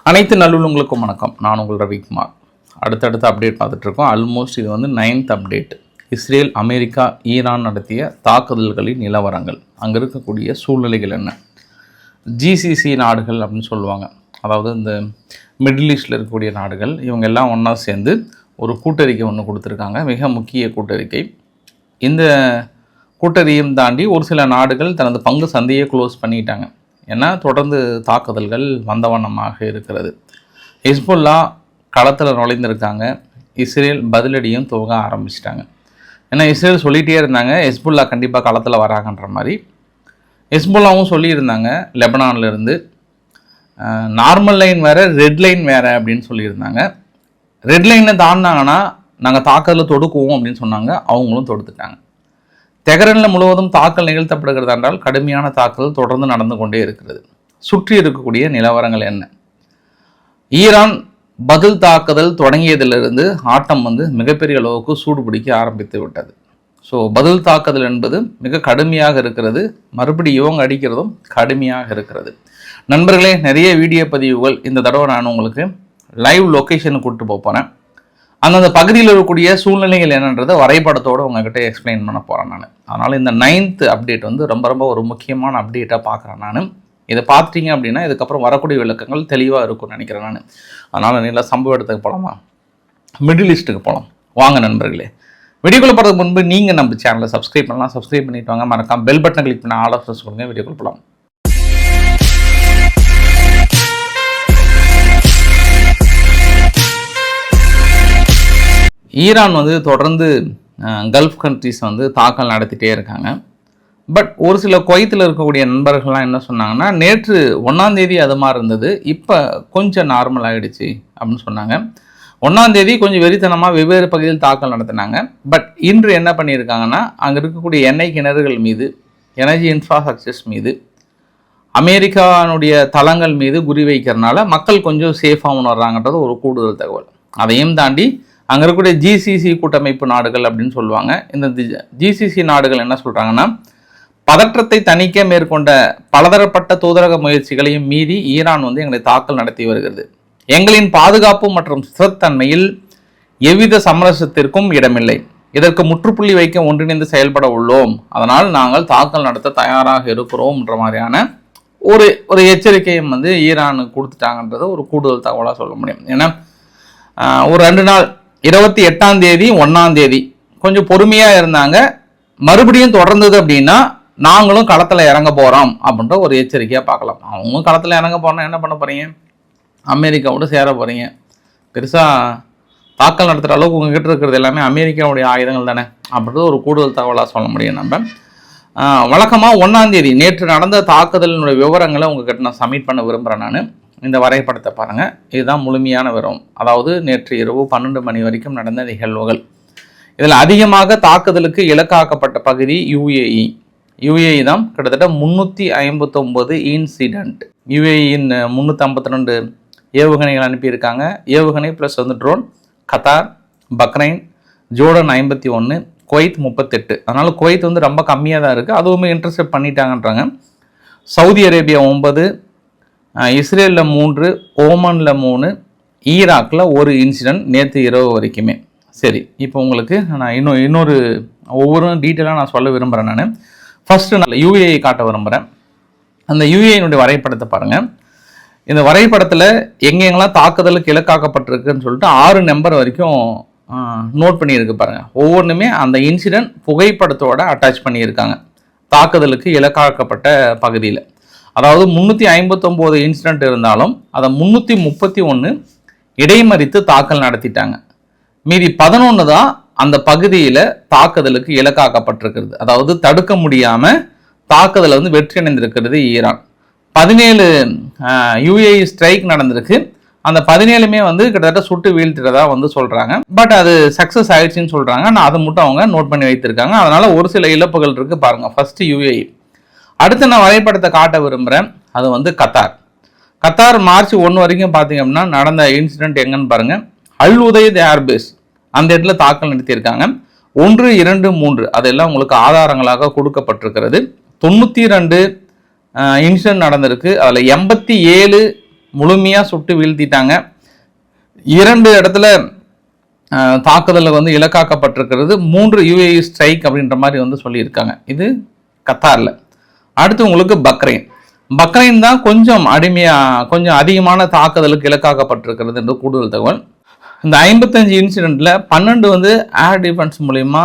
அனைத்து நல்லுள்ளங்களுக்கும் வணக்கம். நான் உங்கள் ரவிக்குமார். அடுத்தடுத்த அப்டேட் பார்த்துட்ருக்கோம். ஆல்மோஸ்ட் இது வந்து 9th update. Israel, America, Iran நடத்திய தாக்குதல்களின் நிலவரங்கள், அங்கே இருக்கக்கூடிய சூழ்நிலைகள் என்ன, ஜிசிசி நாடுகள் அப்படின்னு சொல்லுவாங்க, அதாவது இந்த மிடில் ஈஸ்டில் இருக்கக்கூடிய நாடுகள், இவங்க எல்லாம் ஒன்றா சேர்ந்து ஒரு கூட்டறிக்கை ஒன்று கொடுத்துருக்காங்க. மிக முக்கிய கூட்டறிக்கை. இந்த கூட்டறியும் தாண்டி ஒரு சில நாடுகள் தனது பங்கு சந்தையை க்ளோஸ் பண்ணிட்டாங்க. ஏன்னா தொடர்ந்து தாக்குதல்கள் வந்தவண்ணமாக இருக்கிறது. ஹிஸ்புல்லா களத்தில் நுழைந்திருக்காங்க. இஸ்ரேல் பதிலடியும் துவங்க ஆரம்பிச்சிட்டாங்க. ஏன்னா இஸ்ரேல் சொல்லிகிட்டே இருந்தாங்க ஹிஸ்புல்லா கண்டிப்பாக களத்தில் வராங்கன்ற மாதிரி. ஹிஸ்புல்லாவும் சொல்லியிருந்தாங்க லெபனான்லேருந்து நார்மல் லைன் வேறு, ரெட் லைன் வேறு அப்படின்னு சொல்லியிருந்தாங்க. ரெட் லைனை தாண்டினாங்கன்னா நாங்கள் தாக்குதலில் தொடுக்குவோம் அப்படின்னு சொன்னாங்க. அவங்களும் தொடுத்துட்டாங்க. தெஹ்ரானில் முழுவதும் தாக்கல் நிகழ்த்தப்படுகிறது என்றால் கடுமையான தாக்குதல் தொடர்ந்து நடந்து கொண்டே இருக்கிறது. சுற்றி இருக்கக்கூடிய நிலவரங்கள் என்ன? ஈரான் பதில் தாக்குதல் தொடங்கியதிலிருந்து ஆட்டம் மிகப்பெரிய அளவுக்கு சூடு பிடிக்க ஆரம்பித்து விட்டது. ஸோ பதில் தாக்குதல் என்பது மிக கடுமையாக இருக்கிறது. மறுபடியும் இவங்க அடிக்கிறதும் கடுமையாக இருக்கிறது. நண்பர்களே, நிறைய வீடியோ பதிவுகள் இந்த தடவை நான் உங்களுக்கு லைவ் லொக்கேஷனுக்கு கூப்பிட்டு போகிறேன். அந்தந்த பகுதியில் இருக்கக்கூடிய சூழ்நிலைகள் என்னன்றதை வரைபடத்தோடு உங்ககிட்ட எக்ஸ்பிளைன் பண்ண போகிறேன் நான். அதனால் இந்த 9th அப்டேட் ரொம்ப ஒரு முக்கியமான அப்டேட்டாக பார்க்குறேன் நான். இதை பார்த்துட்டீங்க அப்படின்னா இதுக்கப்புறம் வரக்கூடிய விளக்கங்கள் தெளிவாக இருக்கும்னு நினைக்கிறேன் நான். அதனால் நீங்கள சம்பவ இடத்துக்கு போகலாமா? மிடில் ஈஸ்ட்டுக்கு போகலாம் வாங்க நண்பர்களே. வீடியோக்குள்ளே போகிறதுக்கு முன்பு நீங்கள் நம்ம சேனலை சப்ஸ்கிரைப் பண்ணலாம். சப்ஸ்கிரைப் பண்ணிட்டு வாங்க. மறக்காம பெல் பட்டனை கிளிக் பண்ண ஆல் ஆப்ஷன்ஸ் கொடுங்க. வீடியோக்குள்ளே போகலாம். ஈரான் தொடர்ந்து கல்ஃப் கண்ட்ரிஸ் தாக்கல் நடத்திட்டே இருக்காங்க. பட் ஒரு சில குவைத்தில் இருக்கக்கூடிய நண்பர்கள்லாம் என்ன சொன்னாங்கன்னா, நேற்று 1ஆம் தேதி அது மாதிரி இருந்தது, இப்போ கொஞ்சம் நார்மல் ஆகிடுச்சு அப்படின்னு சொன்னாங்க. 1ஆம் தேதி கொஞ்சம் வெறித்தனமாக வெவ்வேறு பகுதியில் தாக்கல் நடத்தினாங்க. பட் இன்று என்ன பண்ணியிருக்காங்கன்னா, அங்கே இருக்கக்கூடிய எண்ணெய் கிணறுகள் மீது, எனர்ஜி இன்ஃப்ராஸ்ட்ரக்சர்ஸ் மீது, அமெரிக்கானுடைய தளங்கள் மீது குறி வைக்கிறதுனால மக்கள் கொஞ்சம் சேஃபாக உணர்றாங்கன்றது ஒரு கூடுதல் தகவல். அதையும் தாண்டி அங்கே இருக்கக்கூடிய ஜிசிசி கூட்டமைப்பு நாடுகள் அப்படின்னு சொல்லுவாங்க. இந்த ஜிசிசி நாடுகள் என்ன சொல்கிறாங்கன்னா, பதற்றத்தை தணிக்க மேற்கொண்ட பலதரப்பட்ட தூதரக முயற்சிகளையும் மீறி ஈரான் எங்களை தாக்கல் நடத்தி வருகிறது. எங்களின் பாதுகாப்பு மற்றும் ஸ்திரத்தன்மையில் எவ்வித சமரசத்திற்கும் இடமில்லை. இதற்கு முற்றுப்புள்ளி வைக்க ஒன்றிணைந்து செயல்பட உள்ளோம். அதனால் நாங்கள் தாக்கல் நடத்த தயாராக இருக்கிறோம்ன்ற மாதிரியான ஒரு எச்சரிக்கையும் ஈரானுக்கு கொடுத்துட்டாங்கன்றத ஒரு கூடுதல் தகவலாக சொல்ல முடியும். ஏன்னா ஒரு 2 நாள் 28ஆம் தேதி 1ஆம் தேதி கொஞ்சம் பொறுமையாக இருந்தாங்க. மறுபடியும் தொடர்ந்தது அப்படின்னா நாங்களும் களத்தில் இறங்க போகிறோம் அப்படின்ற ஒரு எச்சரிக்கையாக பார்க்கலாம். அவங்களும் களத்தில் இறங்க போனால் என்ன பண்ண போகிறீங்க? அமெரிக்காவோட சேர போகிறீங்க. பெருசாக தாக்கல் நடத்துகிற அளவுக்கு உங்ககிட்ட இருக்கிறது எல்லாமே அமெரிக்காவுடைய ஆயுதங்கள் தானே அப்படின்றது ஒரு கூடுதல் தகவலாக சொல்ல முடியும். நம்ம வழக்கமாக 1ஆம் தேதி நேற்று நடந்த தாக்குதலினுடைய விவரங்களை உங்ககிட்ட நான் சப்மிட் பண்ண விரும்புகிறேன். நான் இந்த வரைபடத்தை பாருங்கள். இதுதான் முழுமையான விவரம். அதாவது நேற்று இரவு 12 மணி வரைக்கும் நடந்த நிகழ்வுகள். இதில் அதிகமாக தாக்குதலுக்கு இலக்காக்கப்பட்ட பகுதி யுஏஇ தான். கிட்டத்தட்ட 359 இன்சிடென்ட். யுஏஇன் 352 ஏவுகணைகள் அனுப்பியிருக்காங்க. ஏவுகணை plus drone. Qatar, Bahrain, Jordan 51, Kuwait 38. அதனால் குவைத் ரொம்ப கம்மியாக தான் இருக்குது. அதுவுமே இன்டர்செப்ட் பண்ணிட்டாங்கன்றாங்க. சவுதி அரேபியா 9, இஸ்ரேலில் 3, ஓமனில் 3, ஈராக்கில் 1 இன்சிடென்ட் நேற்று இரவு வரைக்குமே. சரி, இப்போ உங்களுக்கு நான் இன்னொரு ஒவ்வொரு டீட்டெயிலாக நான் சொல்ல விரும்புகிறேன். நான் ஃபஸ்ட்டு நான் யுஏஇ காட்ட விரும்புகிறேன். அந்த யுஏஇனுடைய வரைபடத்தை பாருங்கள். இந்த வரைபடத்தில் எங்கெங்கெல்லாம் தாக்குதலுக்கு இலக்காக்கப்பட்டிருக்குன்னு சொல்லிட்டு 6 நம்பர் வரைக்கும் நோட் பண்ணியிருக்கு பாருங்கள். ஒவ்வொன்றுமே அந்த இன்சிடென்ட் புகைப்படத்தோடு அட்டாச் பண்ணியிருக்காங்க தாக்குதலுக்கு இலக்காக்கப்பட்ட பகுதியில். அதாவது 359 இன்சிடென்ட் இருந்தாலும் அதை 331 இடைமறித்து தாக்கல் நடத்திட்டாங்க. மீதி 11 தான் அந்த பகுதியில் தாக்குதலுக்கு இலக்காக்கப்பட்டிருக்கிறது. அதாவது தடுக்க முடியாமல் தாக்குதலை வெற்றி அடைந்திருக்கிறது ஈரான். 17 யுஏஇ ஸ்ட்ரைக் நடந்திருக்கு. அந்த 17மே கிட்டத்தட்ட சுட்டு வீழ்த்திறதா சொல்கிறாங்க. பட் அது சக்ஸஸ் ஆயிடுச்சுன்னு சொல்கிறாங்க. நான் அதை மட்டும் அவங்க நோட் பண்ணி வைத்திருக்காங்க. அதனால் ஒரு சில இழப்புகள் இருக்குது பாருங்கள். First UAE. அடுத்து நான் வரைபடத்தை காட்ட விரும்புகிறேன். அது கத்தார் மார்ச் 1 வரைக்கும் பார்த்தீங்க அப்படின்னா நடந்த இன்சிடென்ட் எங்கன்னு பாருங்கள். அல் உதைத் ஏர்பேஸ் அந்த இடத்துல தாக்கல் நடத்தியிருக்காங்க. 1, 2, 3 அதெல்லாம் உங்களுக்கு ஆதாரங்களாக கொடுக்கப்பட்டிருக்கிறது. 92 இன்சிடென்ட் நடந்திருக்கு. அதில் 87 முழுமையாக சுட்டு வீழ்த்திட்டாங்க. 2 இடத்துல தாக்குதலில் வந்து இலக்காக்கப்பட்டிருக்கிறது. 3 UAE ஸ்ட்ரைக் அப்படின்ற மாதிரி வந்து சொல்லியிருக்காங்க. இது கத்தாரில். அடுத்து உங்களுக்கு பக்ரைன் தான் கொஞ்சம் அதிகமான தாக்குதலுக்கு இலக்காக்கப்பட்டிருக்கிறது என்று கூடுதல் தகவல். இந்த 55 இன்சிடென்ட்ல 12 வந்து ஏர் டிஃபென்ஸ் மூலயமா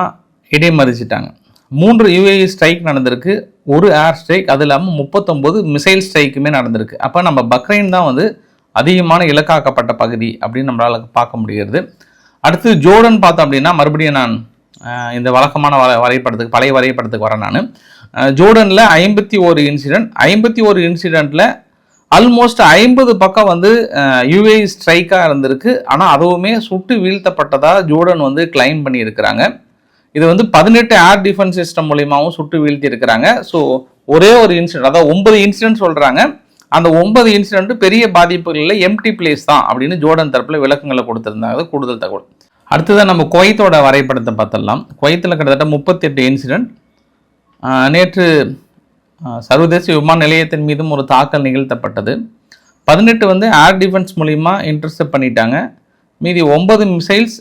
இடைமறிச்சிட்டாங்க. 3 UAE ஸ்ட்ரைக் நடந்திருக்கு, 1 ஏர் ஸ்ட்ரைக், அது இல்லாமல் 39 மிசைல் ஸ்ட்ரைக்குமே நடந்திருக்கு. அப்போ நம்ம பக்ரைன் தான் வந்து அதிகமான இலக்காக்கப்பட்ட பகுதி அப்படின்னு நம்மளால பார்க்க முடிகிறது. அடுத்து ஜோர்டன் பார்த்தோம் அப்படின்னா, மறுபடியும் நான் இந்த வழக்கமான பழைய வரைபடத்துக்கு வரேன். நான் ஜோர்டனில் 51 இன்சிடென்ட், 51 இன்சிடென்ட்ல ஆல்மோஸ்ட் 50 பக்கம் வந்து UAE ஸ்ட்ரைக்காக இருந்திருக்கு. ஆனால் அதுவுமே சுட்டு வீழ்த்தப்பட்டதா ஜோர்டன் வந்து கிளைம் பண்ணியிருக்கிறாங்க. இது வந்து 18 ஏர் டிஃபென்ஸ் சிஸ்டம் மூலியமாகவும் சுட்டு வீழ்த்தி இருக்கிறாங்க. ஸோ ஒரே ஒரு இன்சிடென்ட், அதாவது 9 இன்சிடென்ட் சொல்கிறாங்க. அந்த 9 இன்சிடென்ட் பெரிய பாதிப்புகள் இல்லை, எம்டி பிளேஸ் தான் அப்படின்னு ஜோர்டன் தரப்பில் விளக்கங்களை கொடுத்துருந்தாங்க. கூடுதல் தகவல். அடுத்ததான் நம்ம குவைத்தோட வரைபடத்தை பார்த்துடலாம். குவைத்தில் கிட்டத்தட்ட 38 இன்சிடென்ட். நேற்று சர்வதேச விமான நிலையத்தின் மீதும் ஒரு தாக்கல் நிகழ்த்தப்பட்டது. 18 வந்து ஏர் டிஃபென்ஸ் மூலிமா இன்டர்செப்ட் பண்ணிட்டாங்க. மீதி 9 மிசைல்ஸ்,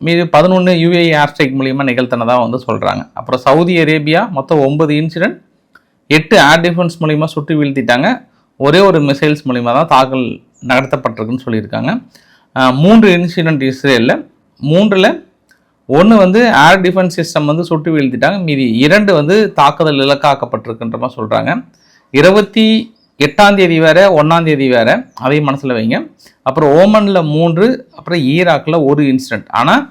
மீதி 11 UAE ஏர் ஸ்ட்ரைக் மூலிமா நிகழ்த்தினதாக வந்து சொல்கிறாங்க. அப்புறம் சவுதி அரேபியா மொத்தம் 9 இன்சிடென்ட், 8 ஏர் டிஃபென்ஸ் மூலிமா சுட்டு வீழ்த்திட்டாங்க. ஒரே ஒரு மிசைல்ஸ் மூலிமா தான் தாக்கல் நடத்தப்பட்டிருக்குன்னு சொல்லியிருக்காங்க. 3 இன்சிடென்ட் இஸ்ரேலில், 3ல் 1 வந்து ஏர் டிஃபென்ஸ் சிஸ்டம் வந்து சுட்டு வீழ்த்திட்டாங்க. மீதி 2 வந்து தாக்குதல் இலக்காக்கப்பட்டிருக்குன்ற மாதிரி சொல்கிறாங்க. 28ஆம் தேதி வேறு, 1ஆம் தேதி வேறு, அதையும் மனசில் வைங்க. அப்புறம் ஓமனில் 3, அப்புறம் ஈராக்கில் 1 இன்சிடென்ட். ஆனால்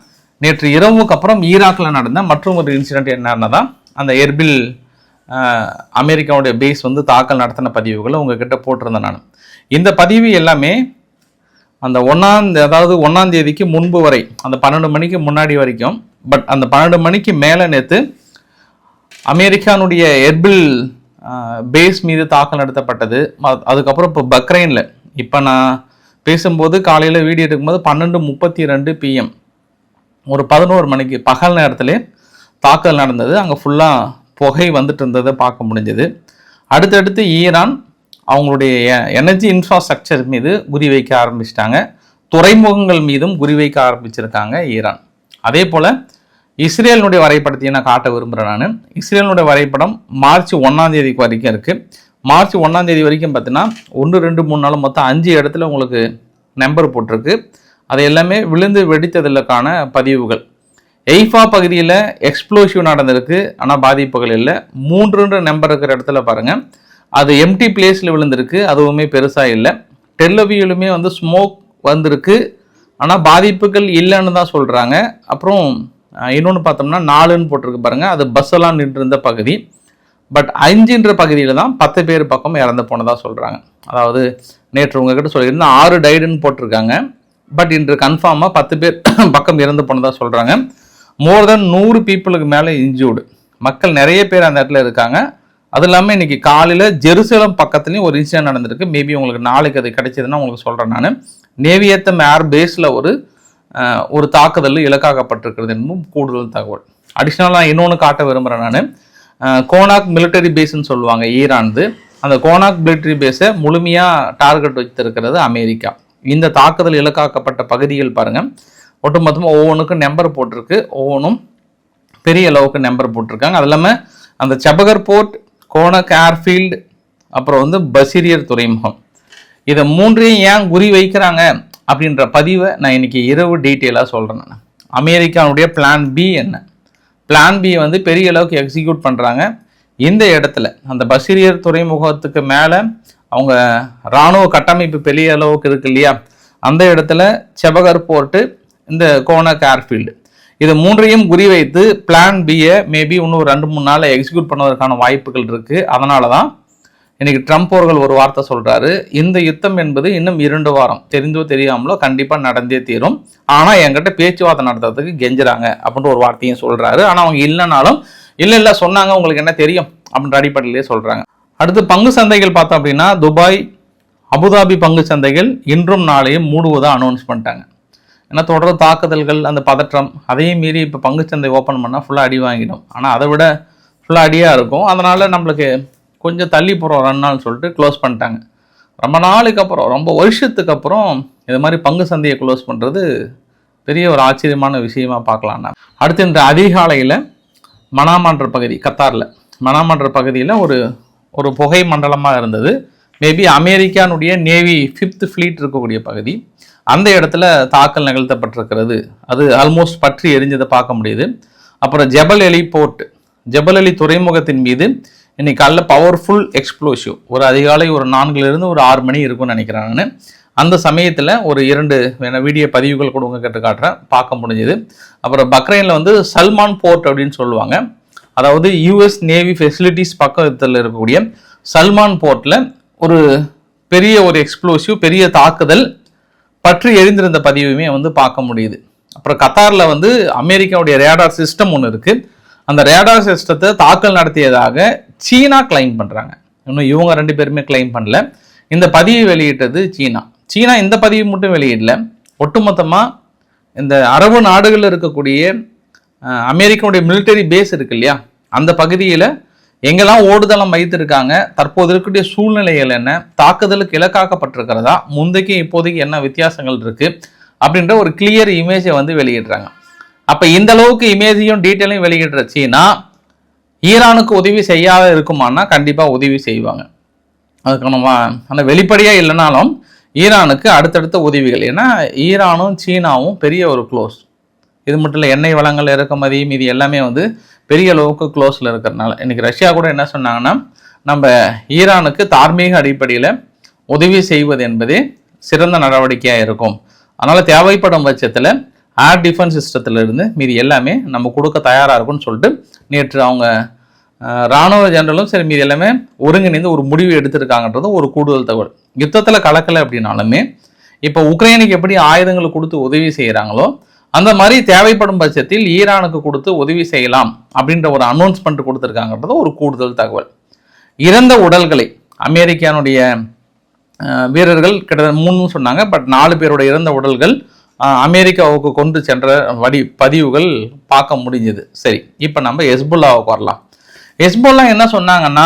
நேற்று இரவுக்கு அப்புறம் ஈராக்கில் நடந்த மற்றும் ஒரு இன்சிடென்ட் என்னன்னா தான் அந்த எர்பில் அமெரிக்காவுடைய பேஸ் வந்து தாக்கல் நடத்தின பதிவுகளை உங்ககிட்ட போட்டிருந்தேன் நான். இந்த பதிவு எல்லாமே அந்த 1ஆம் தேதிக்கு முன்பு வரை, அந்த 12 மணிக்கு முன்னாடி வரைக்கும். பட் அந்த 12 மணிக்கு மேலே நேற்று அமெரிக்கானுடைய எர்பில் பேஸ் மீது தாக்கல் நடத்தப்பட்டது. அதுக்கப்புறம் இப்போ பக்ரைனில், இப்போ நான் பேசும்போது காலையில் வீடியோ எடுக்கும்போது 12:32 PM, ஒரு 11 மணிக்கு பகல் நேரத்தில் தாக்கல் நடந்தது. அங்கே ஃபுல்லாக புகை வந்துட்டு இருந்ததை பார்க்க முடிஞ்சது. அடுத்தடுத்து ஈரான் அவங்களுடைய எனர்ஜி இன்ஃப்ராஸ்ட்ரக்சர் மீது குறிவைக்க ஆரம்பிச்சிட்டாங்க. துறைமுகங்கள் மீதும் குறிவைக்க ஆரம்பிச்சிருக்காங்க ஈரான். அதே போல் இஸ்ரேலினுடைய வரைபடத்தையும் நான் காட்ட விரும்புகிறேன். நான் இஸ்ரேலினுடைய வரைபடம் மார்ச் 1ஆம் தேதிக்கு வரைக்கும் இருக்குது. மார்ச் 1ஆம் தேதி வரைக்கும் பார்த்தீங்கன்னா 1, 2, 3, 4 மொத்தம் 5 இடத்துல உங்களுக்கு நம்பர் போட்டிருக்கு. அது எல்லாமே விழுந்து வெடித்ததற்கான பதிவுகள். எய்ஃபா பகுதியில் எக்ஸ்ப்ளோசிவ் நடந்திருக்கு, ஆனால் பாதிப்புகள் இல்லை. 3 நம்பர் இருக்கிற இடத்துல பாருங்கள், அது எம்டி பிளேஸில் விழுந்திருக்கு, அதுவுமே பெருசாக இல்லை. டெல்லவியிலுமே வந்து ஸ்மோக் வந்திருக்கு, ஆனால் பாதிப்புகள் இல்லைன்னு தான் சொல்கிறாங்க. அப்புறம் இன்னொன்று பார்த்தோம்னா 4ன்னு போட்டிருக்கு பாருங்கள், அது பஸ்ஸெல்லாம் நின்றிருந்த பகுதி. பட் 5ன்ற பகுதியில் தான் 10 பேர் பக்கம் இறந்து போனதாக சொல்கிறாங்க. அதாவது நேற்று உங்ககிட்ட சொல்லியிருந்தால் 6 டைடுன்னு போட்டிருக்காங்க. பட் இன்று கன்ஃபார்மாக 10 பேர் பக்கம் இறந்து போனதாக சொல்கிறாங்க. மோர் தென் 100 பீப்புளுக்கு மேலே இன்ஜூர்டு. மக்கள் நிறைய பேர் அந்த இடத்துல இருக்காங்க. அது இல்லாமல் இன்றைக்கி காலையில் ஜெருசலம் பக்கத்துலேயும் ஒரு இன்சிடென்ட் நடந்திருக்கு. மேபி உங்களுக்கு நாளைக்கு அது கிடைச்சதுன்னா உங்களுக்கு சொல்கிறேன். நான் நேவியத்தம் ஏர் பேஸில் ஒரு தாக்குதல் இலக்காக்கப்பட்டிருக்கிறது என்பதும் கூடுதல் தகவல். அடிஷ்னலாக இன்னொன்று காட்ட விரும்புகிறேன். நான் கோனாக் மிலிட்டரி பேஸ்ன்னு சொல்லுவாங்க ஈரான்து. அந்த கோனாக் மிலிட்டரி பேஸை முழுமையாக டார்கெட் வைத்திருக்கிறது அமெரிக்கா. இந்த தாக்குதல் இலக்காக்கப்பட்ட பகுதிகள் பாருங்கள், ஒட்டுமொத்தமாக ஒவ்வொன்றுக்கும் நம்பர் போட்டிருக்கு. ஒவ்வொன்றும் பெரிய அளவுக்கு நம்பர் போட்டிருக்காங்க. அது இல்லாமல் அந்த சபகர் போர்ட், கோனக் ஏர்ஃபீல்டு, அப்புறம் வந்து பசிரியர் துறைமுகம், இதை 3ஐயும் ஏன் குறி வைக்கிறாங்க அப்படின்ற பதிவை நான் இன்னைக்கு இரவு டீட்டெயிலாக சொல்கிறேன். நான் அமெரிக்காவுடைய பிளான் பி என்ன, பிளான் பி வந்து பெரிய அளவுக்கு எக்ஸிக்யூட் பண்ணுறாங்க. இந்த இடத்துல அந்த பசிரியர் துறைமுகத்துக்கு மேலே அவங்க இராணுவ கட்டமைப்பு பெரிய அளவுக்கு இருக்கு இல்லையா, அந்த இடத்துல செபகர் போர்ட்டு, இந்த கோனக் ஏர்ஃபீல்டு, இது 3ஐயும் குறிவைத்து பிளான் பியை மேபி இன்னும் 2-3 நாளில் எக்ஸிக்யூட் பண்ணுவதற்கான வாய்ப்புகள் இருக்குது. அதனால தான் இன்னைக்கு ட்ரம்ப் அவர்கள் ஒரு வார்த்தை சொல்கிறாரு, இந்த யுத்தம் என்பது இன்னும் 2 வாரம் தெரிந்தோ தெரியாமலோ கண்டிப்பாக நடந்தே தீரும், ஆனால் என்கிட்ட பேச்சுவார்த்தை நடத்துறதுக்கு கெஞ்சுறாங்க அப்படின்ற ஒரு வார்த்தையும் சொல்கிறாரு. ஆனால் அவங்க இல்லைனாலும் இல்லை சொன்னாங்க, உங்களுக்கு என்ன தெரியும் அப்படின்ற அடிப்படையிலே சொல்கிறாங்க. அடுத்து பங்கு சந்தைகள் பார்த்தோம் அப்படின்னா, துபாய், அபுதாபி பங்கு சந்தைகள் இன்றும் நாளையும் மூடுவதாக அனௌன்ஸ் பண்ணிட்டாங்க. ஏன்னா தொடர் தாக்குதல்கள், அந்த பதற்றம், அதையும் மீறி இப்போ பங்குச்சந்தை ஓப்பன் பண்ணால் ஃபுல்லாக அடி வாங்கிடும். ஆனால் அதை விட ஃபுல்லாக அடியாக இருக்கும். அதனால் நம்மளுக்கு கொஞ்சம் தள்ளி போகிறோம் 2 நாள்னு சொல்லிட்டு க்ளோஸ் பண்ணிட்டாங்க. ரொம்ப நாளுக்கு அப்புறம், ரொம்ப வருஷத்துக்கு அப்புறம் இது மாதிரி பங்கு சந்தையை க்ளோஸ் பண்ணுறது பெரிய ஒரு ஆச்சரியமான விஷயமா பார்க்கலாம். அடுத்து இன்று அதிகாலையில் மனாமான்ற பகுதி, கத்தாரில் மனாமான்ற பகுதியில் ஒரு புகை மண்டலமாக இருந்தது. மேபி அமெரிக்கானுடைய நேவி 5th ஃப்ளீட் இருக்கக்கூடிய பகுதி. அந்த இடத்துல தாக்கல் நிகழ்த்தப்பட்டிருக்கிறது. அது ஆல்மோஸ்ட் பற்றி எரிஞ்சதை பார்க்க முடியுது. அப்புறம் ஜபல் அலி போர்ட், ஜபல் அலி துறைமுகத்தின் மீது இன்னைக்கு காலைல பவர்ஃபுல் எக்ஸ்ப்ளோசிவ் ஒரு அதிகாலை ஒரு 4லிருந்து ஒரு 6 மணி இருக்கும்னு நினைக்கிறேன் நான். அந்த சமயத்தில் ஒரு 2 வீடியோ பதிவுகள் கூட உங்கள் கேட்டு காட்டுறேன், பார்க்க முடிஞ்சுது. அப்புறம் பக்ரைனில் வந்து சல்மான் போர்ட் அப்படின்னு சொல்லுவாங்க. அதாவது யூஎஸ் நேவி ஃபெசிலிட்டிஸ் பக்கத்தில் இருக்கக்கூடிய சல்மான் போர்ட்டில் ஒரு பெரிய ஒரு எக்ஸ்ப்ளோசிவ், பெரிய தாக்குதல் பற்றி எரிந்திருந்த பதிவுமே வந்து பார்க்க முடியுது. அப்புறம் கத்தாரில் வந்து அமெரிக்காவுடைய ரேடார் சிஸ்டம் ஒன்று இருக்குது. அந்த ரேடார் சிஸ்டத்தை தாக்கல் நடத்தியதாக சீனா கிளைம் பண்ணுறாங்க. இன்னும் இவங்க 2 பேருமே கிளைம் பண்ணல. இந்த பதிவு வெளியிட்டது சீனா இந்த பதிவு மட்டும் வெளியிடல, ஒட்டுமொத்தமாக இந்த அரபு நாடுகளில் இருக்கக்கூடிய அமெரிக்காவுடைய மிலிட்டரி பேஸ் இருக்கு இல்லையா, அந்த பகுதியில் எங்கெல்லாம் ஓடுதளம் வைத்திருக்காங்க, தற்போது இருக்கக்கூடிய சூழ்நிலைகள் என்ன, தாக்குதலுக்கு இலக்காக்கப்பட்டிருக்கிறதா, முந்தைக்கு இப்போதைக்கு என்ன வித்தியாசங்கள் இருக்குது அப்படின்ற ஒரு கிளியர் இமேஜை வந்து வெளியிடுறாங்க. அப்போ இந்த அளவுக்கு இமேஜையும் டீட்டெயிலையும் வெளியிடுற சீனா ஈரானுக்கு உதவி செய்யாத இருக்குமானா கண்டிப்பாக உதவி செய்வாங்க. அதுக்கு நம்ம அந்த வெளிப்படையாக இல்லைனாலும் ஈரானுக்கு அடுத்தடுத்த உதவிகள். ஏன்னா ஈரானும் சீனாவும் பெரிய ஒரு க்ளோஸ். இது மட்டும் இல்லை, எண்ணெய் வளங்கள் இறக்குமதி மீதி எல்லாமே வந்து பெரிய அளவுக்கு க்ளோஸில் இருக்கிறதுனால இன்றைக்கி ரஷ்யா கூட என்ன சொன்னாங்கன்னா, நம்ம ஈரானுக்கு தார்மீக அடிப்படையில் உதவி செய்வது என்பதே சிறந்த நடவடிக்கையாக இருக்கும். அதனால் தேவைப்படும் பட்சத்தில் ஏர் டிஃபென்ஸ் சிஸ்டத்திலிருந்து மீதி எல்லாமே நம்ம கொடுக்க தயாராக இருக்கும்னு சொல்லிட்டு நேற்று அவங்க இராணுவ ஜெனரலும் சரி மீதி எல்லாமே ஒருங்கிணைந்து ஒரு முடிவு எடுத்திருக்காங்கன்றது ஒரு கூடுதல் தகவல். யுத்தத்தில் கலக்கலை அப்படின்னாலுமே இப்போ உக்ரைனுக்கு எப்படி ஆயுதங்கள் கொடுத்து உதவி செய்கிறாங்களோ அந்த மாதிரி தேவைப்படும் பட்சத்தில் ஈரானுக்கு கொடுத்து உதவி செய்யலாம் அப்படின்ற ஒரு அனௌன்ஸ்மெண்ட் கொடுத்துருக்காங்கன்றது ஒரு கூடுதல் தகவல். இறந்த உடல்களை அமெரிக்கானுடைய வீரர்கள் கிட்டத்தட்ட 3 சொன்னாங்க, பட் 4 பேரோட இறந்த உடல்கள் அமெரிக்காவுக்கு கொண்டு சென்ற பதிவுகள் பார்க்க முடிஞ்சது. சரி, இப்போ நம்ம ஹெஸ்புல்லாவுக்கு வரலாம். ஹெஸ்புல்லா என்ன சொன்னாங்கன்னா,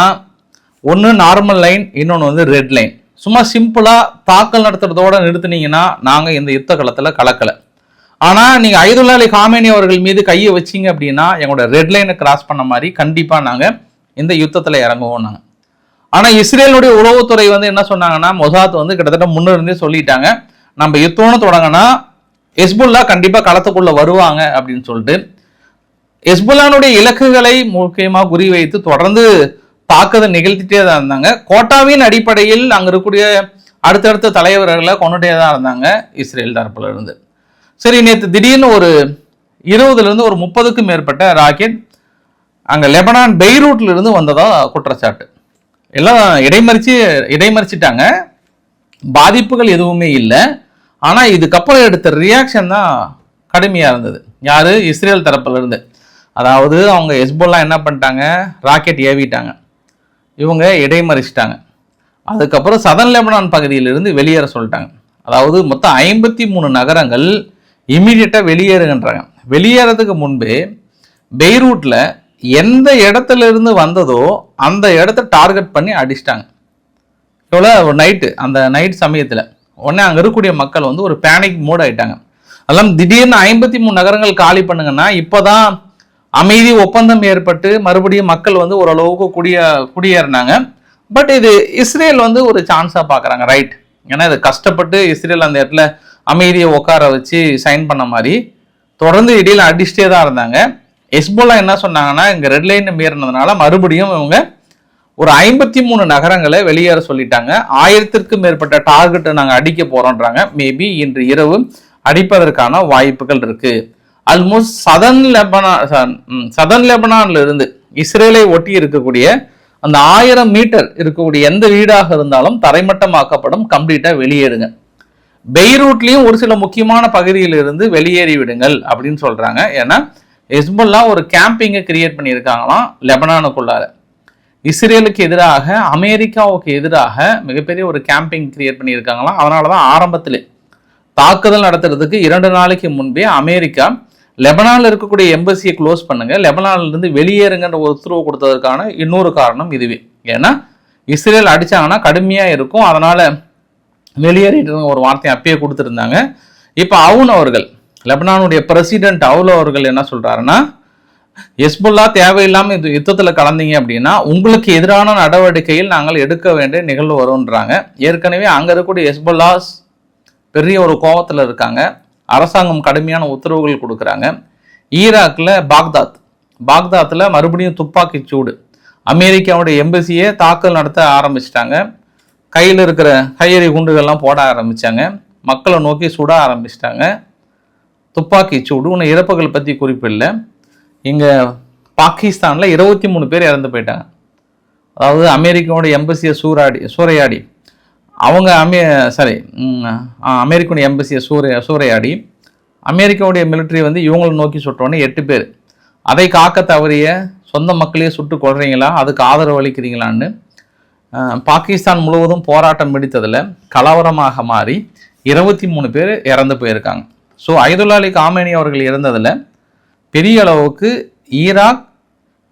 ஒன்று நார்மல் லைன், இன்னொன்று வந்து ரெட் லைன். சும்மா சிம்பிளாக தாக்கல் நடத்துறதோட நிறுத்தினீங்கன்னா நாங்கள் இந்த யுத்த களத்தில் கலக்கலை. ஆனால் நீங்கள் அயதுல்லா அலி காமேனி அவர்கள் மீது கையை வச்சிங்க அப்படின்னா எங்களோட ரெட் லைனை கிராஸ் பண்ண மாதிரி கண்டிப்பாக நாங்கள் இந்த யுத்தத்தில் இறங்குவோம் நாங்கள். ஆனால் இஸ்ரேலுடைய உளவுத்துறை வந்து என்ன சொன்னாங்கன்னா, மொசாத் வந்து கிட்டத்தட்ட முன்னிருந்தே சொல்லிட்டாங்க, நம்ம யுத்தம்னு தொடங்கினா ஹெஸ்புல்லா கண்டிப்பாக களத்துக்குள்ளே வருவாங்க அப்படின்னு சொல்லிட்டு ஹெஸ்புல்லானுடைய இலக்குகளை முக்கியமாக குறிவைத்து தொடர்ந்து தாக்குதல் நிகழ்த்திட்டே தான் இருந்தாங்க. கோட்டாவின் அடிப்படையில் அங்கே இருக்கக்கூடிய அடுத்தடுத்த தலைவர்களை கொண்டுட்டே தான் இருந்தாங்க இஸ்ரேல் தரப்புல இருந்து. சரி, நேற்று திடீர்னு ஒரு 20லேருந்து ஒரு 30க்கும் மேற்பட்ட ராக்கெட் அங்கே லெபனான் பெய்ரூட்ல இருந்து வந்ததா குற்றச்சாட்டு. எல்லாம் இடைமறிச்சிட்டாங்க, பாதிப்புகள் எதுவுமே இல்லை. ஆனால் இதுக்கப்புறம் எடுத்த ரியாக்ஷன் தான் கடுமையாக இருந்தது. யார்? இஸ்ரேல் தரப்புல இருந்து. அதாவது அவங்க ஹெஸ்புல்லா என்ன பண்ணிட்டாங்க, ராக்கெட் ஏவிட்டாங்க, இவங்க இடைமறிச்சிட்டாங்க. அதுக்கப்புறம் சதன் லெபனான் பகுதியிலிருந்து வெளியேற சொல்லிட்டாங்க. அதாவது மொத்தம் 53 நகரங்கள் இமீடியட்டாக வெளியேறுகின்றாங்க. வெளியேறதுக்கு முன்பு பெய்ரூட்டில் எந்த இடத்துல இருந்து வந்ததோ அந்த இடத்த டார்கெட் பண்ணி அடிச்சிட்டாங்க. இவ்வளோ நைட்டு, அந்த நைட் சமயத்தில் உடனே அங்கே இருக்கக்கூடிய மக்கள் வந்து ஒரு பேனிக் மூட் ஆகிட்டாங்க. அதெல்லாம் திடீர்னு 53 நகரங்கள் காலி பண்ணுங்கன்னா இப்போதான் அமைதி ஒப்பந்தம் ஏற்பட்டு மறுபடியும் மக்கள் வந்து ஓரளவுக்கு குடியேறினாங்க. பட் இது இஸ்ரேல் வந்து ஒரு சான்ஸாக பார்க்குறாங்க, ரைட்? ஏன்னா இது கஷ்டப்பட்டு இஸ்ரேல் அந்த இடத்துல அமைதியை உட்கார வச்சு சைன் பண்ண மாதிரி தொடர்ந்து இடையில அடிச்சுட்டே தான் இருந்தாங்க. ஹெஸ்புல்லா என்ன சொன்னாங்கன்னா, இங்கே ரெட் லைன் மீறினதுனால மறுபடியும் இவங்க ஒரு 53 நகரங்களை வெளியேற சொல்லிட்டாங்க. 1000க்கும் மேற்பட்ட டார்கெட்டை நாங்கள் அடிக்க போகிறோன்றாங்க. மேபி இன்று இரவு அடிப்பதற்கான வாய்ப்புகள் இருக்குது. ஆல்மோஸ்ட் சதன் லெபனான்ல இருந்து இஸ்ரேலை ஒட்டி இருக்கக்கூடிய அந்த 1000 மீட்டர் இருக்கக்கூடிய எந்த வீடாக இருந்தாலும் தரைமட்டமாக்கப்படும், கம்ப்ளீட்டாக வெளியேறுங்க. பெய்ரூட்லேயும் ஒரு சில முக்கியமான பகுதியிலிருந்து வெளியேறி விடுங்கள் அப்படின்னு சொல்கிறாங்க. ஏன்னா ஹெஸ்புல்லா ஒரு கேம்பிங்கை கிரியேட் பண்ணியிருக்காங்களாம் லெபனானுக்குள்ளார. இஸ்ரேலுக்கு எதிராக, அமெரிக்காவுக்கு எதிராக மிகப்பெரிய ஒரு கேம்பிங் கிரியேட் பண்ணியிருக்காங்களாம். அதனால தான் ஆரம்பத்தில் தாக்குதல் நடத்துறதுக்கு 2 நாளைக்கு முன்பே அமெரிக்கா லெபனானில் இருக்கக்கூடிய எம்பசியை க்ளோஸ் பண்ணுங்க, லெபனானிலிருந்து வெளியேறுங்கன்ற ஒரு உத்தரவு கொடுத்ததற்கான இன்னொரு காரணம் இதுவே. ஏன்னா இஸ்ரேல் அடித்தாங்கன்னா கடுமையாக இருக்கும், அதனால் வெளியேறிட்டு ஒரு வார்த்தையை அப்பயே கொடுத்துருந்தாங்க. இப்போ அவுன் அவர்கள், லெபனானுடைய பிரசிடென்ட் அவுல் அவர்கள் என்ன சொல்கிறாருன்னா, ஹெஸ்புல்லா தேவையில்லாமல் இது யுத்தத்தில் கலந்தீங்க அப்படின்னா உங்களுக்கு எதிரான நடவடிக்கையில் நாங்கள் எடுக்க வேண்டிய நிகழ்வு வரும்ன்றாங்க. ஏற்கனவே அங்கே இருக்கக்கூடிய ஹெஸ்புல்லாஸ் பெரிய ஒரு கோபத்தில் இருக்காங்க. அரசாங்கம் கடுமையான உத்தரவுகள் கொடுக்குறாங்க. ஈராக்கில் பாக்தாத்தில் மறுபடியும் துப்பாக்கி சூடு, அமெரிக்காவுடைய எம்பசியை தாக்கல் நடத்த ஆரம்பிச்சிட்டாங்க. கையில் இருக்கிற கையெறி குண்டுகள்லாம் போட ஆரம்பித்தாங்க. மக்களை நோக்கி சுட ஆரம்பிச்சிட்டாங்க. துப்பாக்கி சூடு. ஒன்று இறப்புகள் பற்றி குறிப்பில்லை. இங்கே பாகிஸ்தானில் 23 பேர் இறந்து போயிட்டாங்க. அதாவது அமெரிக்காவோட எம்பசியை சூறையாடி அவங்க அமெரிக்காவுடைய எம்பசியை சூறையாடி அமெரிக்காவுடைய மிலிட்ரி வந்து இவங்களை நோக்கி சுட்டோன்னே 8 பேர். அதை காக்க தவறிய சொந்த மக்களையே சுட்டு கொள்றீங்களா, அதுக்கு ஆதரவு அளிக்கிறீங்களான்னு பாகிஸ்தான் முழுவதும் போராட்டம் பிடித்ததில் கலவரமாக மாறி 23 பேர் இறந்து போயிருக்காங்க. ஸோ அயதுல்லா அலி காமேனி அவர்கள் இறந்ததில் பெரிய அளவுக்கு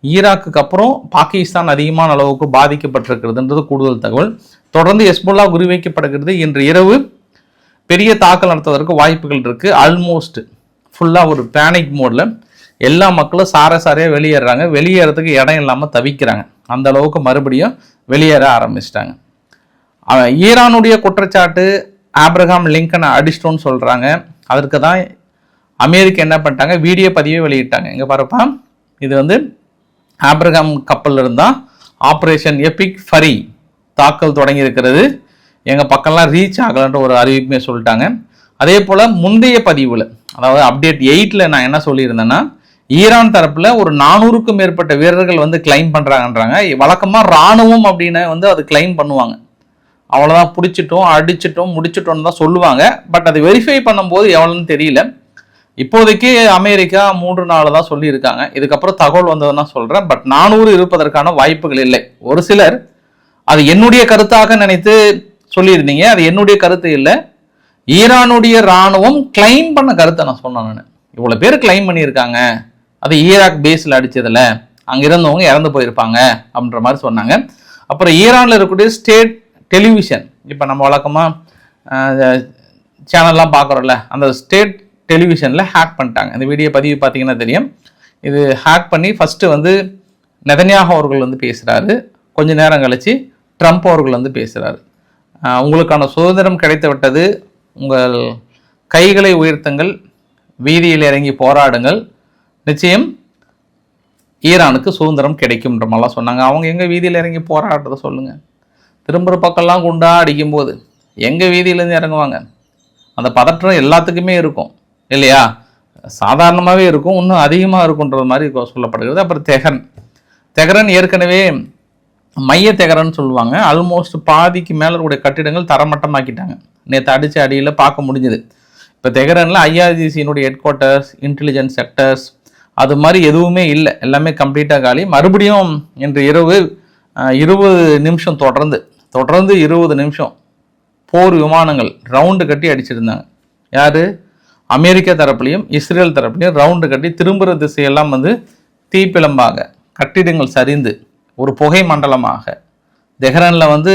ஈராக்குக்கு அப்புறம் பாகிஸ்தான் அதிகமான அளவுக்கு பாதிக்கப்பட்டிருக்கிறதுன்றது கூடுதல் தகவல். தொடர்ந்து ஹெஸ்புல்லா குறிவைக்கப்படுகிறது. இன்று இரவு பெரிய தாக்கல் நடத்துவதற்கு வாய்ப்புகள் இருக்குது. ஆல்மோஸ்ட் ஃபுல்லாக ஒரு பேனிக் மோடில் எல்லா மக்களும் சாரையாக வெளியேறாங்க. வெளியேறதுக்கு இடம் இல்லாமல் தவிக்கிறாங்க. அந்த அளவுக்கு மறுபடியும் வெளியேற ஆரம்பிச்சிட்டாங்க. ஈரானுடைய குற்றச்சாட்டு ஆப்ரஹாம் லிங்கனை அடிச்சிட்டோன்னு சொல்கிறாங்க. அதற்கு தான் அமெரிக்கா என்ன பண்ணிட்டாங்க, வீடியோ பதிவே வெளியிட்டாங்க. இங்கே பாருப்பா, இது வந்து ஆப்ரஹாம் கப்பல் இருந்தால் ஆப்ரேஷன் எபிக் ஃபரி தாக்கல் தொடங்கி இருக்கிறது. எங்கள் பக்கம்லாம் ரீச் ஆகலன்ற ஒரு அறிவிப்புமே சொல்லிட்டாங்க. அதே போல் முந்தைய பதிவில், அதாவது அப்டேட் 8ல் நான் என்ன சொல்லியிருந்தேன்னா, ஈரான் தரப்பில் ஒரு 400க்கும் மேற்பட்ட வீரர்கள் வந்து கிளைம் பண்ணுறாங்கன்றாங்க. வழக்கமாக இராணுவம் அப்படின்னு வந்து அது கிளைம் பண்ணுவாங்க. அவ்வளோதான், பிடிச்சிட்டோம் அடிச்சிட்டோம் முடிச்சிட்டோன்னு தான் சொல்லுவாங்க. பட் அது வெரிஃபை பண்ணும்போது எவ்வளோன்னு தெரியல. இப்போதைக்கு அமெரிக்கா 3-4 தான் சொல்லியிருக்காங்க. இதுக்கப்புறம் தகவல் வந்ததுன்னா சொல்கிறேன். பட் 400 இருப்பதற்கான வாய்ப்புகள் இல்லை. ஒரு சிலர் அது என்னுடைய கருத்தாக நினைத்து சொல்லியிருந்தீங்க. அது என்னுடைய கருத்து இல்லை, ஈரானுடைய இராணுவம் கிளைம் பண்ண கருத்தை நான் சொன்னேன். நான் இவ்வளோ பேர் கிளைம் பண்ணியிருக்காங்க, அது ஈராக் பேஸில் அடித்ததில் அங்கே இருந்தவங்க இறந்து போயிருப்பாங்க அப்படின்ற மாதிரி சொன்னாங்க. அப்புறம் ஈரானில் இருக்கக்கூடிய ஸ்டேட் டெலிவிஷன், இப்போ நம்ம வழக்கமாக சேனல்லாம் பார்க்குறோம்ல, அந்த ஸ்டேட் டெலிவிஷனில் ஹேக் பண்ணிட்டாங்க. இந்த வீடியோ பதிவு பார்த்தீங்கன்னா தெரியும். இது ஹேக் பண்ணி ஃபஸ்ட்டு வந்து நெதன்யாகு அவர்கள் வந்து பேசுகிறாரு. கொஞ்ச நேரம் கழித்து ட்ரம்ப் அவர்கள் வந்து பேசுகிறாரு. உங்களுக்கான சுதந்திரம் கிடைத்து விட்டது, உங்கள் கைகளை உயர்த்துங்கள், வீதியில் இறங்கி போராடுங்கள், நிச்சயம் ஈரானுக்கு சுதந்திரம் கிடைக்கும்ன்ற மாதிரிலாம் சொன்னாங்க. அவங்க எங்கே வீதியில் இறங்கி போராடுறத சொல்லுங்கள். திரும்புகிற பக்கம்லாம் குண்டா அடிக்கும்போது எங்கே வீதியிலேருந்து இறங்குவாங்க? அந்த பதற்றம் எல்லாத்துக்குமே இருக்கும் இல்லையா? சாதாரணமாகவே இருக்கும், இன்னும் அதிகமாக இருக்குன்றது மாதிரி சொல்லப்படுகிறது. அப்புறம் தெஹரன் ஏற்கனவே மைய தெஹரன் சொல்லுவாங்க. ஆல்மோஸ்ட் பாதிக்கு மேலே இருக்கக்கூடிய கட்டிடங்கள் தரமட்டமாக்கிட்டாங்க. நேற்று அடித்த அடியில் பார்க்க முடிஞ்சுது. இப்போ தெஹரனில் ஐஆர்ஜிசியினுடைய ஹெட் குவார்ட்டர்ஸ், இன்டெலிஜென்ஸ் செக்டர்ஸ் அது மாதிரி எதுவுமே இல்லை, எல்லாமே கம்ப்ளீட்டாக காலி. மறுபடியும் இன்று இரவு 20 நிமிஷம் தொடர்ந்து 20 நிமிஷம் போர் விமானங்கள் ரவுண்டு கட்டி அடிச்சிருந்தாங்க. யார்? அமெரிக்கா தரப்புலையும் இஸ்ரேல் தரப்புலையும் ரவுண்டு கட்டி திரும்புகிற திசையெல்லாம் வந்து தீப்பிழம்பாக, கட்டிடங்கள் சரிந்து ஒரு புகை மண்டலமாக தெஹ்ரானில் வந்து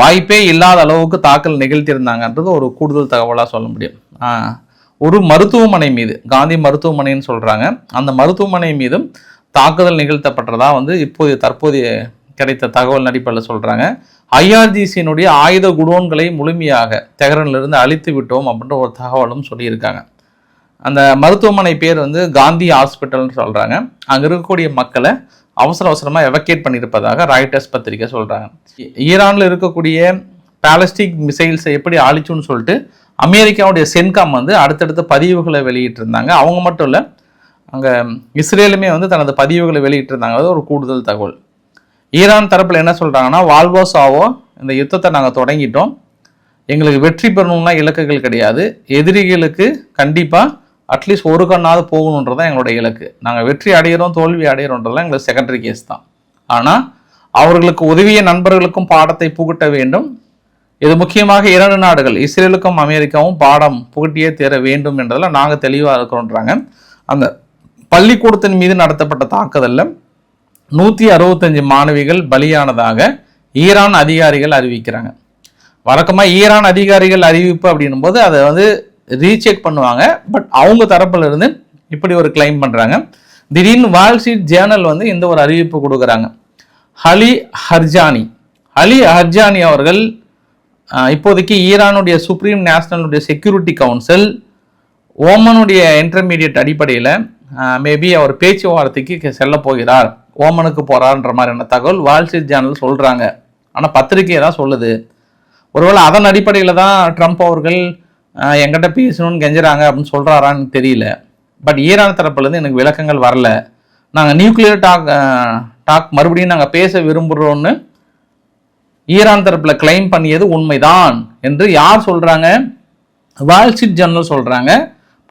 வாய்ப்பே இல்லாத அளவுக்கு தாக்கல் நிகழ்த்தியிருந்தாங்கன்றது ஒரு கூடுதல் தகவலாக சொல்ல முடியும். ஒரு மருத்துவமனை மீது, காந்தி மருத்துவமனைன்னு சொல்கிறாங்க, அந்த மருத்துவமனை மீதும் தாக்குதல் நிகழ்த்தப்பட்டதா வந்து தற்போதைய கிடைத்த தகவல் அடிப்படையில் சொல்கிறாங்க. ஐஆர்ஜிசியினுடைய ஆயுத குடோன்களை முழுமையாக தெஹ்ரானிலிருந்து அழித்து விட்டோம் அப்படின்ற ஒரு தகவலும் சொல்லியிருக்காங்க. அந்த மருத்துவமனை பேர் வந்து காந்தி ஹாஸ்பிட்டல்னு சொல்கிறாங்க. அங்கே இருக்கக்கூடிய மக்களை அவசரமாக எவக்கேட் பண்ணியிருப்பதாக ராய்டர்ஸ் பத்திரிக்கை சொல்கிறாங்க. ஈரானில் இருக்கக்கூடிய பாலிஸ்டிக் மிசைல்ஸை எப்படி அழிச்சுன்னு சொல்லிட்டு அமெரிக்காவுடைய சென்காம் வந்து அடுத்தடுத்த பதிவுகளை வெளியிட்டிருந்தாங்க. அவங்க மட்டும் இல்லை, அங்கே இஸ்ரேலுமே வந்து தனது பதிவுகளை வெளியிட்டிருந்தாங்க. அது ஒரு கூடுதல் தகவல். ஈரான் தரப்பில் என்ன சொல்கிறாங்கன்னா, வால்வோ சாவோ, இந்த யுத்தத்தை நாங்கள் தொடங்கிட்டோம், எங்களுக்கு வெற்றி பெறணும்னா இலக்குகள் கிடையாது, எதிரிகளுக்கு கண்டிப்பாக அட்லீஸ்ட் ஒரு கண்ணாவது போகணுன்றதான் எங்களுடைய இலக்கு. நாங்கள் வெற்றி அடைகிறோம் தோல்வி அடைகிறோன்றதுலாம் எங்களுக்கு செகண்டரி கேஸ் தான். ஆனால் அவர்களுக்கு உதவிய நண்பர்களுக்கும் பாடத்தை புகட்ட வேண்டும். இது முக்கியமாக 2 நாடுகள், இஸ்ரேலுக்கும் அமெரிக்காவும் பாடம் புகட்டியே தீர வேண்டும் என்றதில் நாங்கள் தெளிவாக இருக்கிறோன்றாங்க. அந்த பள்ளிக்கூடத்தின் மீது நடத்தப்பட்ட தாக்குதலில் 165 மாணவிகள் பலியானதாக ஈரான் அதிகாரிகள் அறிவிக்கிறாங்க. வழக்கமாக ஈரான் அதிகாரிகள் அறிவிப்பு அப்படின்னும் போது அதை வந்து ரீசெக் பண்ணுவாங்க. பட் அவங்க தரப்புல இருந்து இப்படி ஒரு கிளைம் பண்ணுறாங்க. திடீர்னு வால் ஸ்ட்ரீட் ஜேர்னல் வந்து இந்த ஒரு அறிவிப்பு கொடுக்குறாங்க. அலி ஹர்ஜானி அவர்கள் இப்போதைக்கு ஈரானுடைய சுப்ரீம் நேஷனலுடைய செக்யூரிட்டி கவுன்சில் ஓமனுடைய இன்டர்மீடியட் அடிப்படையில் மேபி அவர் பேச்சுவார்த்தைக்கு செல்ல போகிறார், ஓமனுக்கு போகிறார்ன்ற மாதிரியான தகவல் வால் ஸ்ட்ரீட் ஜேர்னல் சொல்கிறாங்க. ஆனால் பத்திரிகை தான் சொல்லுது. ஒருவேளை அதன் அடிப்படையில் தான் ட்ரம்ப் அவர்கள் எங்கிட்ட பேசணும்னு கெஞ்சுறாங்க அப்படின்னு சொல்கிறாரான்னு தெரியல. பட் ஈரான் தரப்புலேருந்து எனக்கு விளக்கங்கள் வரல. நாங்கள் நியூக்ளியர் டாக் மறுபடியும் நாங்கள் பேச விரும்புகிறோன்னு ஈரான் தரப்பில் கிளைம் பண்ணியது உண்மைதான் என்று யார் சொல்கிறாங்க? வால் ஸ்ட்ரீட் ஜேர்னல் சொல்கிறாங்க.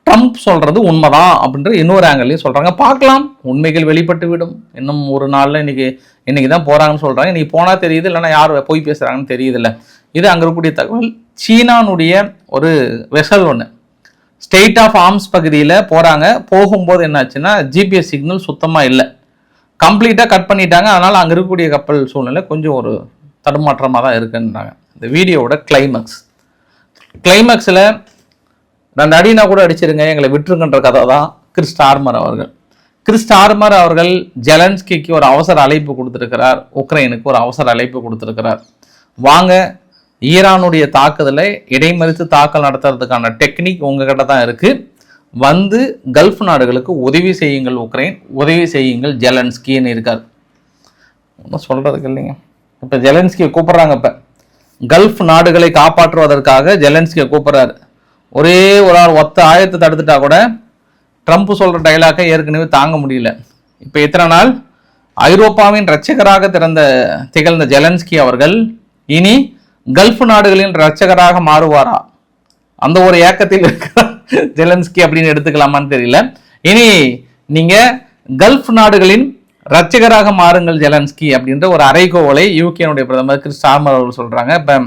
ட்ரம்ப் சொல்கிறது உண்மைதான் அப்படின்ற இன்னொரு ஆங்கிள்லையும் சொல்கிறாங்க. பார்க்கலாம், உண்மைகள் வெளிப்பட்டு விடும். இன்னும் ஒரு நாளில் இன்னைக்கு தான் போகிறாங்கன்னு சொல்கிறாங்க. இன்னைக்கு போனால் தெரியுது, இல்லைன்னா யார் போய் பேசுகிறாங்கன்னு தெரியுதுல்ல. இது அங்கே இருக்கக்கூடிய தகவல். சீனானுடைய ஒரு வெசல் ஒன்று ஸ்டேட் ஆஃப் ஆர்ம்ஸ் பகுதியில் போகிறாங்க. போகும்போது என்னாச்சுன்னா ஜிபிஎஸ் சிக்னல் சுத்தமாக இல்லை, கம்ப்ளீட்டாக கட் பண்ணிட்டாங்க. அதனால் அங்கே இருக்கக்கூடிய கப்பல் சூழ்நிலை கொஞ்சம் ஒரு தடுமாற்றமாக தான் இருக்குன்றாங்க. இந்த வீடியோவோட கிளைமேக்ஸில் 2 அடினா கூட அடிச்சிருங்க, எங்களை விட்டுருங்கன்ற கதை தான் கிறிஸ் ஸ்டார்மர் அவர்கள் ஜெலன்ஸ்கிக்கு ஒரு அவசர அழைப்பு கொடுத்துருக்கிறார். உக்ரைனுக்கு ஒரு அவசர அழைப்பு கொடுத்துருக்கிறார். வாங்க, ஈரானுடைய தாக்குதலை இடைமறித்து தாக்கல் நடத்துறதுக்கான டெக்னிக் உங்ககிட்ட தான் இருக்குது. வந்து கல்ஃப் நாடுகளுக்கு உதவி செய்யுங்கள், உக்ரைன் உதவி செய்யுங்கள் ஜெலன்ஸ்கின்னு இருக்கார். ஒன்றும் சொல்கிறதுக்கு இல்லைங்க. இப்போ ஜெலன்ஸ்கியை கூப்பிட்றாங்க. இப்போ கல்ஃப் நாடுகளை காப்பாற்றுவதற்காக ஜெலன்ஸ்கியை கூப்பிட்றாரு. ஒரே ஒரு ஆள் ஒத்த ஆயத்தை தடுத்துட்டா கூட ட்ரம்ப் சொல்கிற டைலாக்கை ஏற்கனவே தாங்க முடியல. இப்போ இத்தனை நாள் ஐரோப்பாவின் இரட்சகராக திகழ்ந்த ஜெலன்ஸ்கி அவர்கள் இனி கல்ஃப் நாடுகளின் இரட்சகராக மாறுவாரா? அந்த ஒரு ஏக்கத்தில் இருக்கிற ஜெலன்ஸ்கி அப்படின்னு எடுத்துக்கலாமான்னு தெரியல. இனி நீங்க கல்ஃப் நாடுகளின் இரட்சகராக மாறுங்கள் ஜெலன்ஸ்கி அப்படின்ற ஒரு அறைகோவலை யூகேனுடைய பிரதமர் கிறிஸ் ஸ்டார்மர் அவர்கள் சொல்றாங்க. இப்போ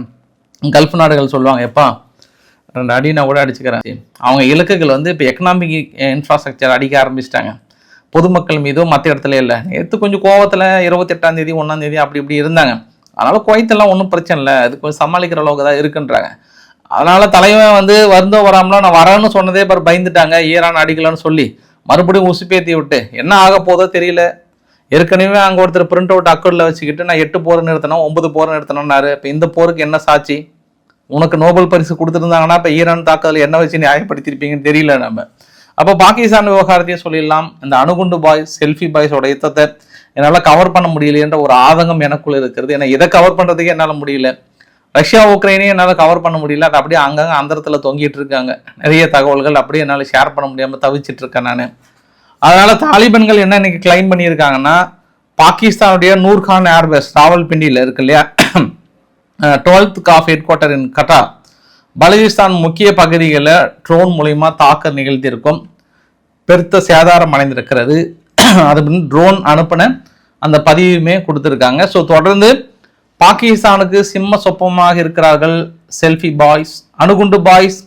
கல்ஃப் நாடுகள் சொல்லுவாங்க, எப்பா 2 அடினா கூட அடிச்சுக்கிறாங்க. அவங்க இலக்குகள் வந்து இப்போ எக்கனாமிக் இன்ஃப்ராஸ்ட்ரக்சர் அடிக்க ஆரம்பிச்சிட்டாங்க. பொதுமக்கள் மீதோ மற்ற இடத்துல இல்லை. நேற்று கொஞ்சம் கோவத்தில் 28ஆம் தேதி 1ஆம் தேதி அப்படி இப்படி இருந்தாங்க. அதனால குவைத்தெல்லாம் ஒன்றும் பிரச்சனை இல்லை, அது கொஞ்சம் சமாளிக்கிற அளவுக்கு தான் இருக்குன்றாங்க. அதனால தலைவன் வந்து வருந்தோ வராமலாம் நான் வரேன்னு சொன்னதே பாரு பயந்துட்டாங்க, ஈரான் அடிக்கலன்னு சொல்லி மறுபடியும் உசுப்பேத்தி விட்டு என்ன ஆக போதோ தெரியல. ஏற்கனவே அங்கே ஒருத்தர் பிரிண்ட் அவுட் அக்கௌண்ட்டில் வச்சுக்கிட்டு நான் 8 போர் நிறுத்தினோம் 9 போர் நிறுத்தினோம்னாரு. இப்போ இந்த போருக்கு என்ன சாட்சி? உனக்கு நோபல் பரிசு கொடுத்துருந்தாங்கன்னா இப்போ ஈரான் தாக்குதல் என்ன வச்சு நியாயப்படுத்திருப்பீங்கன்னு தெரியல நம்ம. அப்போ பாகிஸ்தான் விவகாரத்தையும் சொல்லிடலாம். இந்த அணுகுண்டு பாய்ஸ் செல்ஃபி பாய்ஸோட யுத்தத்தை என்னால் கவர் பண்ண முடியலைன்ற ஒரு ஆதங்கம் எனக்குள்ள இருக்கிறது. ஏன்னா இதை கவர் பண்ணுறதுக்கே என்னால் முடியல. ரஷ்யா உக்ரைனையும் என்னால் கவர் பண்ண முடியல. அது அப்படியே அங்கங்கே அந்தரத்தில் தொங்கிட்டு இருக்காங்க. நிறைய தகவல்கள் அப்படியே என்னால் ஷேர் பண்ண முடியாமல் தவிச்சிட்டு இருக்கேன் நான். அதனால தாலிபான்கள் என்ன இன்னைக்கு கிளைம் பண்ணியிருக்காங்கன்னா, பாகிஸ்தானுடைய நூர்கான் ஏர்பேஸ் ராவல்பிண்டியில் இருக்கு இல்லையா, 12th காஃப் ஹெட் குவார்ட்டர் இன் கட்டார், பலுசிஸ்தான் முக்கிய பகுதிகளில் ட்ரோன் மூலிமா தாக்க நிகழ்த்தியிருக்கும். பெருத்த சேதாரம் அடைந்திருக்கிறது. அது ட்ரோன் அனுப்பின அந்த பதிவுமே கொடுத்துருக்காங்க. ஸோ தொடர்ந்து பாகிஸ்தானுக்கு சிம்ம சொப்பமாக இருக்கிறார்கள் செல்ஃபி பாய்ஸ், அணுகுண்டு பாய்ஸ்.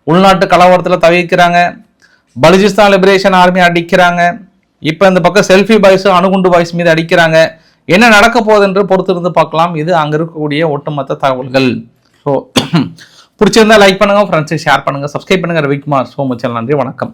உள்நாட்டு கலவரத்தில் தவிர்க்கிறாங்க. பலுசிஸ்தான் லிபரேஷன் ஆர்மி அடிக்கிறாங்க. இப்போ இந்த பக்கம் செல்ஃபி பாய்ஸும் அணுகுண்டு பாய்ஸ் மீது அடிக்கிறாங்க. என்ன நடக்க போகுது என்று பொறுத்திருந்து பார்க்கலாம். இது அங்கே இருக்கக்கூடிய ஒட்டுமொத்த தகவல்கள். ஸோ பிடிச்சிருந்தா லைக் பண்ணுங்க, ஃப்ரெண்ட்ஸை ஷேர் பண்ணுங்க, சப்ஸ்கிரைப் பண்ணுங்க. Ravikumar so much. நன்றி, வணக்கம்.